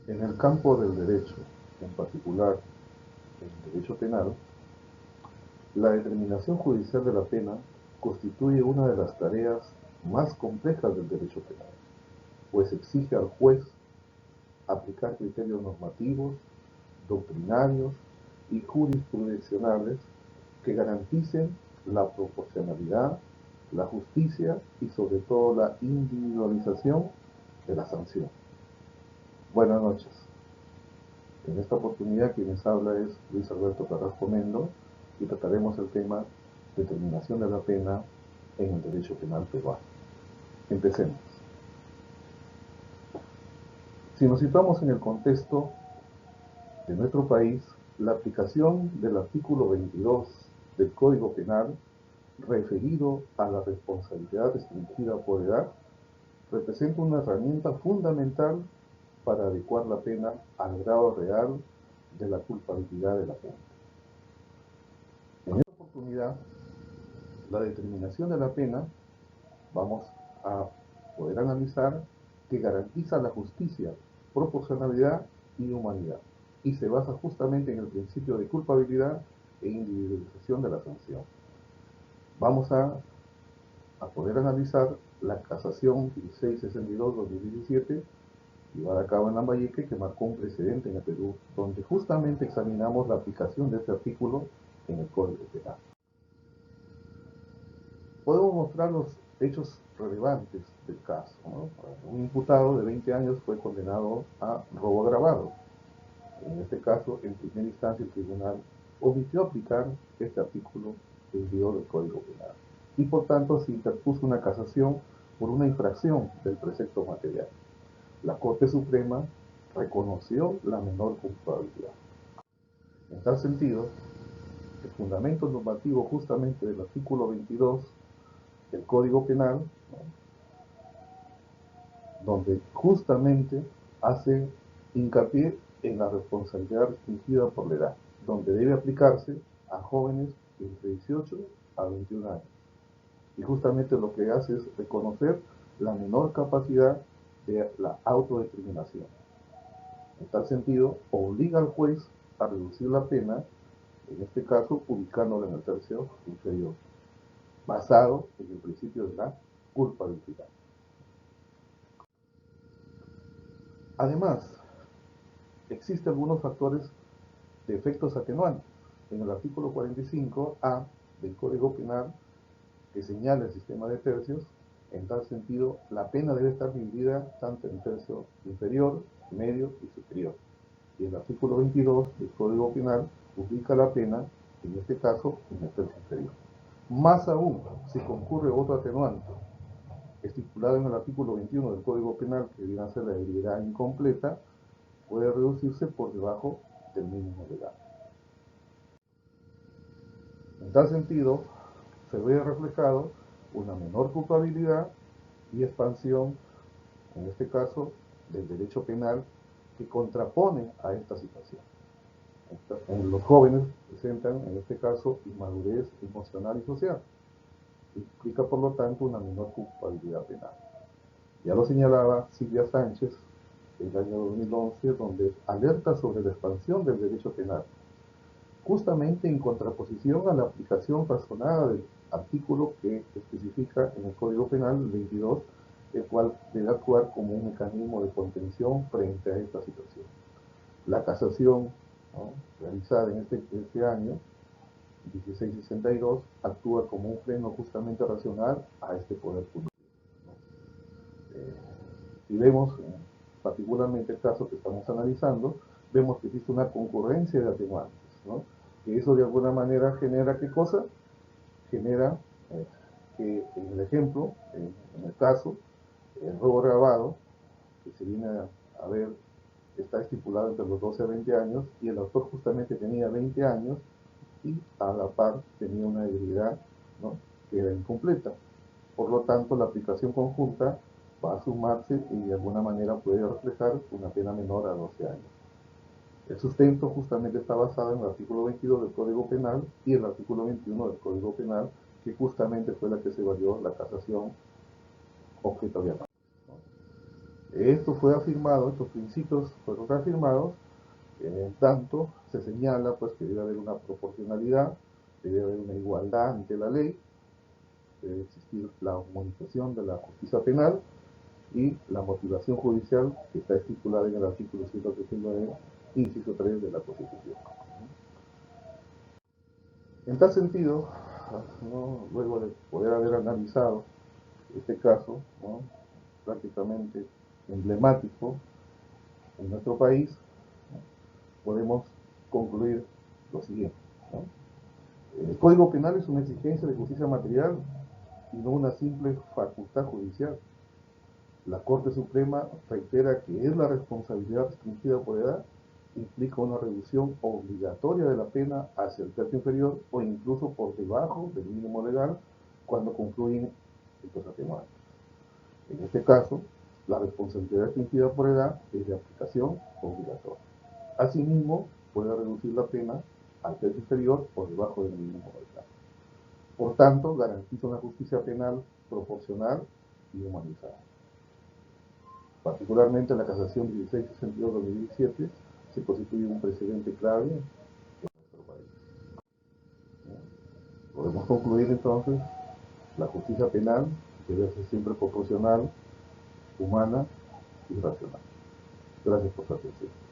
En el campo del derecho, en particular el derecho penal, la determinación judicial de la pena constituye una de las tareas más complejas del derecho penal, pues exige al juez aplicar criterios normativos, doctrinarios y jurisprudenciales que garanticen la proporcionalidad, la justicia y sobre todo la individualización de la sanción. Buenas noches. En esta oportunidad quien les habla es Luis Alberto Carrasco Mendo y trataremos el tema determinación de la pena en el derecho penal peruano. Empecemos. Si nos situamos en el contexto de nuestro país, la aplicación del artículo 22 del Código Penal referido a la responsabilidad restringida por edad representa una herramienta fundamental para adecuar la pena al grado real de la culpabilidad de la pena. En esta oportunidad, la determinación de la pena, vamos a poder analizar que garantiza la justicia, proporcionalidad y humanidad, y se basa justamente en el principio de culpabilidad e individualización de la sanción. Vamos a poder analizar la casación 1662-2017 llevada a cabo en Lambayeque, que marcó un precedente en el Perú, donde justamente examinamos la aplicación de este artículo en el Código Penal. Podemos mostrar los hechos relevantes del caso, ¿no? Un imputado de 20 años fue condenado a robo agravado. En este caso, en primera instancia, el tribunal omitió aplicar este artículo 22 del Código Penal y por tanto se interpuso una casación por una infracción del precepto material. La Corte Suprema reconoció la menor culpabilidad. En tal sentido, el fundamento normativo justamente del artículo 22 del Código Penal, ¿no?, donde justamente hace hincapié en la responsabilidad restringida por la edad, donde debe aplicarse a jóvenes entre 18 a 21 años. Y justamente lo que hace es reconocer la menor capacidad de la autodeterminación. En tal sentido, obliga al juez a reducir la pena, en este caso ubicándola en el tercio inferior, basado en el principio de la culpabilidad. Además, existen algunos factores de efectos atenuantes. En el artículo 45A del Código Penal, que señala el sistema de tercios, en tal sentido, la pena debe estar dividida tanto en tercio inferior, medio y superior. Y el artículo 22 del Código Penal ubica la pena, en este caso, en el tercio inferior. Más aún, si concurre otro atenuante, estipulado en el artículo 21 del Código Penal, que viene a ser la debilidad incompleta, puede reducirse por debajo del mínimo legal. En tal sentido, se ve reflejado una menor culpabilidad y expansión, en este caso, del derecho penal que contrapone a esta situación. En los jóvenes presentan, en este caso, inmadurez emocional y social. Implica, por lo tanto, una menor culpabilidad penal. Ya lo señalaba Silvia Sánchez en el año 2011, donde alerta sobre la expansión del derecho penal, justamente en contraposición a la aplicación razonada del artículo que especifica en el Código Penal 22, el cual debe actuar como un mecanismo de contención frente a esta situación. La casación, ¿no?, realizada en este año, 1662, actúa como un freno justamente racional a este poder punitivo, ¿no? Si vemos particularmente el caso que estamos analizando, vemos que existe una concurrencia de atenuantes, ¿no?, que eso de alguna manera genera, ¿qué cosa? Genera que en el ejemplo, en el caso, el robo agravado, que se viene a ver, está estipulado entre los 12 a 20 años, y el autor justamente tenía 20 años, y a la par tenía una debilidad, ¿no?, que era incompleta. Por lo tanto, la aplicación conjunta va a sumarse y de alguna manera puede reflejar una pena menor a 12 años. El sustento justamente está basado en el artículo 22 del Código Penal y el artículo 21 del Código Penal, que justamente fue la que se valió la casación objeto de amparo, ¿no? Esto fue afirmado, estos principios fueron reafirmados, en tanto se señala pues que debe haber una proporcionalidad, debe haber una igualdad ante la ley, debe existir la armonización de la justicia penal y la motivación judicial que está estipulada en el artículo 139, inciso 3 de la Constitución. En tal sentido, ¿no? Luego de poder haber analizado este caso, ¿no? Prácticamente emblemático en nuestro país, ¿no? Podemos concluir lo siguiente, ¿no? El Código Penal es una exigencia de justicia material y no una simple facultad judicial. La Corte Suprema reitera que es la responsabilidad restringida por edad, implica una reducción obligatoria de la pena hacia el tercio inferior o incluso por debajo del mínimo legal cuando concluyen estos atenuantes. En este caso, la responsabilidad restringida por edad es de aplicación obligatoria. Asimismo, puede reducir la pena al tercio inferior por debajo del mínimo legal. Por tanto, garantiza una justicia penal proporcional y humanizada. Particularmente la casación 1662-2017 se constituye un precedente clave en nuestro país. Podemos concluir entonces, la justicia penal debe ser siempre proporcional, humana y racional. Gracias por su atención.